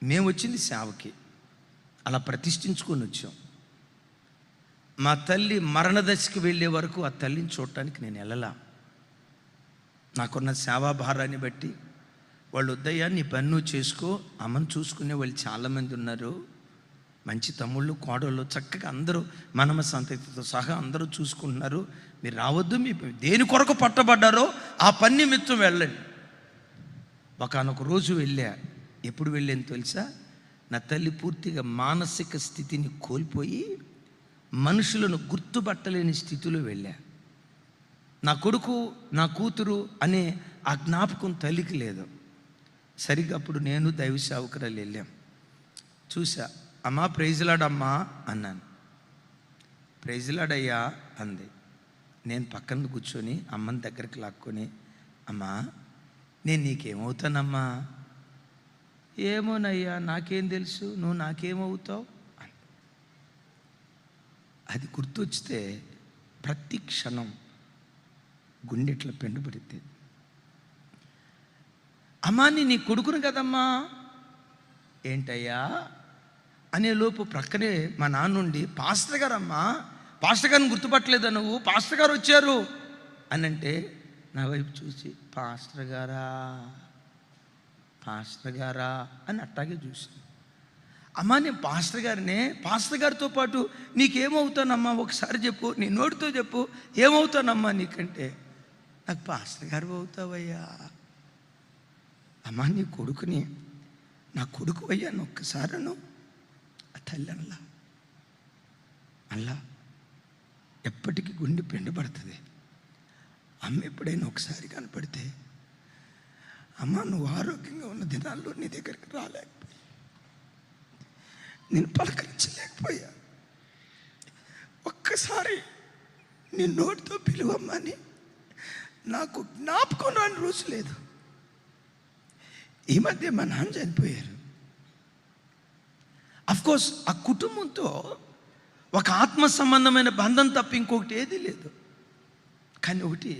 మేము వచ్చింది సేవకి, అలా ప్రతిష్ఠించుకొని వచ్చాం. మా తల్లి మరణదశకి వెళ్ళే వరకు ఆ తల్లిని చూడటానికి నేను వెళ్ళలా. నాకున్న సేవాభారాన్ని బట్టి వాళ్ళు వద్దయ్యా నీ పని నువ్వు చేసుకో, అమ్మని చూసుకునే వాళ్ళు చాలామంది ఉన్నారు, మంచి తమ్ముళ్ళు కోడళ్ళు చక్కగా అందరూ మనమ సంతతితో సహా అందరూ చూసుకుంటున్నారు, మీరు రావద్దు, మీ దేని కొరకు పట్టబడ్డారో ఆ పని నిమిత్తం వెళ్ళండి. ఒకనొక రోజు వెళ్ళా. ఎప్పుడు వెళ్ళాను తెలుసా? నా తల్లి పూర్తిగా మానసిక స్థితిని కోల్పోయి మనుషులను గుర్తుపట్టలేని స్థితిలో వెళ్ళా. నా కొడుకు నా కూతురు అనే ఆ జ్ఞాపకం తల్లికి లేదు. సరిగ్గా అప్పుడు నేను దైవ సేవకురాలు వెళ్ళాం. చూసా, అమ్మా ప్రైజ్లాడమ్మా అన్నాను. ప్రైజ్లాడయ్యా అంది. నేను పక్కన కూర్చొని అమ్మని దగ్గరికి లాక్కొని, అమ్మా నేను నీకేమవుతానమ్మా? ఏమోనయ్యా నాకేం తెలుసు, నువ్వు నాకేమవుతావు అని. అది గుర్తొచ్చితే ప్రతి క్షణం గుండెట్లా పెండుపడితే, అమ్మా నీ కొడుకును కదమ్మా. ఏంటయ్యా అనే లోపు ప్రక్కనే మా నాన్నుండి, పాస్టర్ గారమ్మా, పాస్టర్ గారిని గుర్తుపట్టలేదా నువ్వు? పాస్టర్ గారు వచ్చారు అని అంటే నా వైపు చూసి పాస్టర్ గారా పాస్టర్ గారా అని అట్టాగే చూసాను. అమ్మా నేను పాస్టర్ గారినే, పాస్టర్ గారితో పాటు నీకేమవుతానమ్మా ఒకసారి చెప్పు, నీ నోటితో చెప్పు, ఏమవుతానమ్మా నీకంటే, నాకు పాస్టర్ గారు అవుతావయ్యా. అమ్మా నీ కొడుకుని, నా కొడుకు అయ్యాను ఒక్కసారి అను. ఆ తల్లి అలా ఎప్పటికీ గుండె పిండబడుతుంది. అమ్మ ఎప్పుడైనా ఒకసారి కనపడితే, అమ్మ నువ్వు ఆరోగ్యంగా ఉన్న దినాల్లో నీ దగ్గరికి రాలేకపోయా, నేను పలకరించలేకపోయా, ఒక్కసారి నీ నోటితో పిలువమ్మని నాకు జ్ఞాపకం రాని రోజు లేదు. ఈ మధ్య మా నాన్న చనిపోయారు. అఫ్కోర్స్ ఆ కుటుంబంతో ఒక ఆత్మ సంబంధమైన బంధం తప్ప ఇంకొకటి ఏదీ లేదు. కానీ ఒకటి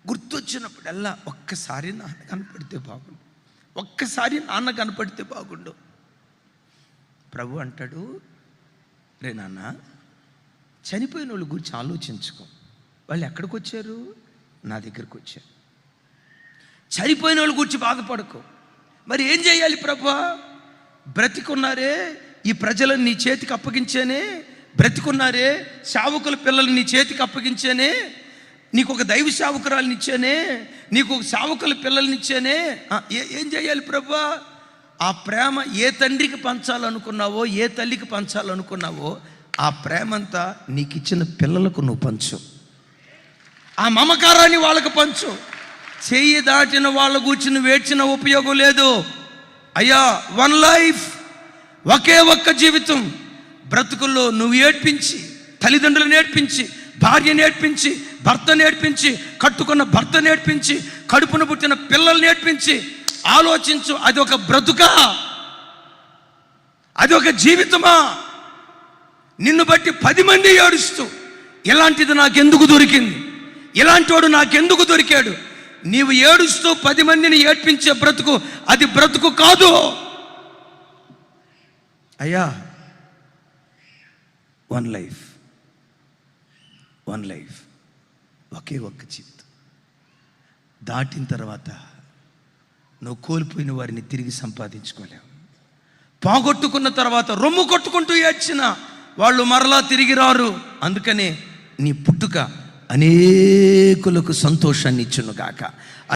గుర్తొచ్చినప్పుడల్లా ఒక్కసారి నాన్న కనపడితే బాగుండు, ఒక్కసారి నాన్న కనపడితే బాగుండు. ప్రభు అంటాడు, రే నాన్న చనిపోయిన వాళ్ళ గురించి ఆలోచించుకో. వాళ్ళు ఎక్కడికి వచ్చారు? నా దగ్గరికి వచ్చారు. చనిపోయిన వాళ్ళ గురించి బాధపడకు. మరి ఏం చేయాలి ప్రభువా? బ్రతికున్నారే ఈ ప్రజలను నీ చేతికి అప్పగించానే, బ్రతికున్నారే సేవకుల పిల్లల్ని నీ చేతికి అప్పగించానే, నీకు ఒక దైవ సేవకురాలని ఇచ్చానే, నీకు ఒక సేవకుల పిల్లల్ని ఇచ్చానే, ఏం చేయాలి ప్రభువా? ఆ ప్రేమ ఏ తండ్రికి పంచాలనుకున్నావో, ఏ తల్లికి పంచాలనుకున్నావో ఆ ప్రేమంతా నీకు ఇచ్చిన పిల్లలకు నువ్వు పంచు. ఆ మమకారాన్ని వాళ్ళకు పంచు. చెయ్యి దాటిన వాళ్ళ కూర్చుని వేడ్చిన ఉపయోగం లేదు. అయ్యా వన్ లైఫ్, ఒకే ఒక్క జీవితం. బ్రతుకుల్లో నువ్వు ఏడ్పించి, తల్లిదండ్రులు నేర్పించి, భార్య నేర్పించి, భర్త నేర్పించి, కట్టుకున్న భర్త నేర్పించి, కడుపున పుట్టిన పిల్లలు నేర్పించి ఆలోచించు. అది ఒక బ్రతుకా? అది ఒక జీవితమా? నిన్ను బట్టి 10 మంది ఏడుస్తూ ఇలాంటిది నాకెందుకు దొరికింది, ఇలాంటి వాడు నాకెందుకు దొరికాడు, నీవు ఏడుస్తూ 10 మందిని ఏడ్పించే బ్రతుకు అది బ్రతుకు కాదు. అయ్యా వన్ లైఫ్, ఒకే ఒక్క జీవితం. దాటిన తర్వాత నువ్వు కోల్పోయిన వారిని తిరిగి సంపాదించుకోలేవు. పోగొట్టుకున్న తర్వాత రొమ్ము కొట్టుకుంటూ ఏడ్చిన వాళ్ళు మరలా తిరిగి రారు. అందుకనే నీ పుట్టుక అనేకులకు సంతోషాన్ని ఇచ్చును గాక.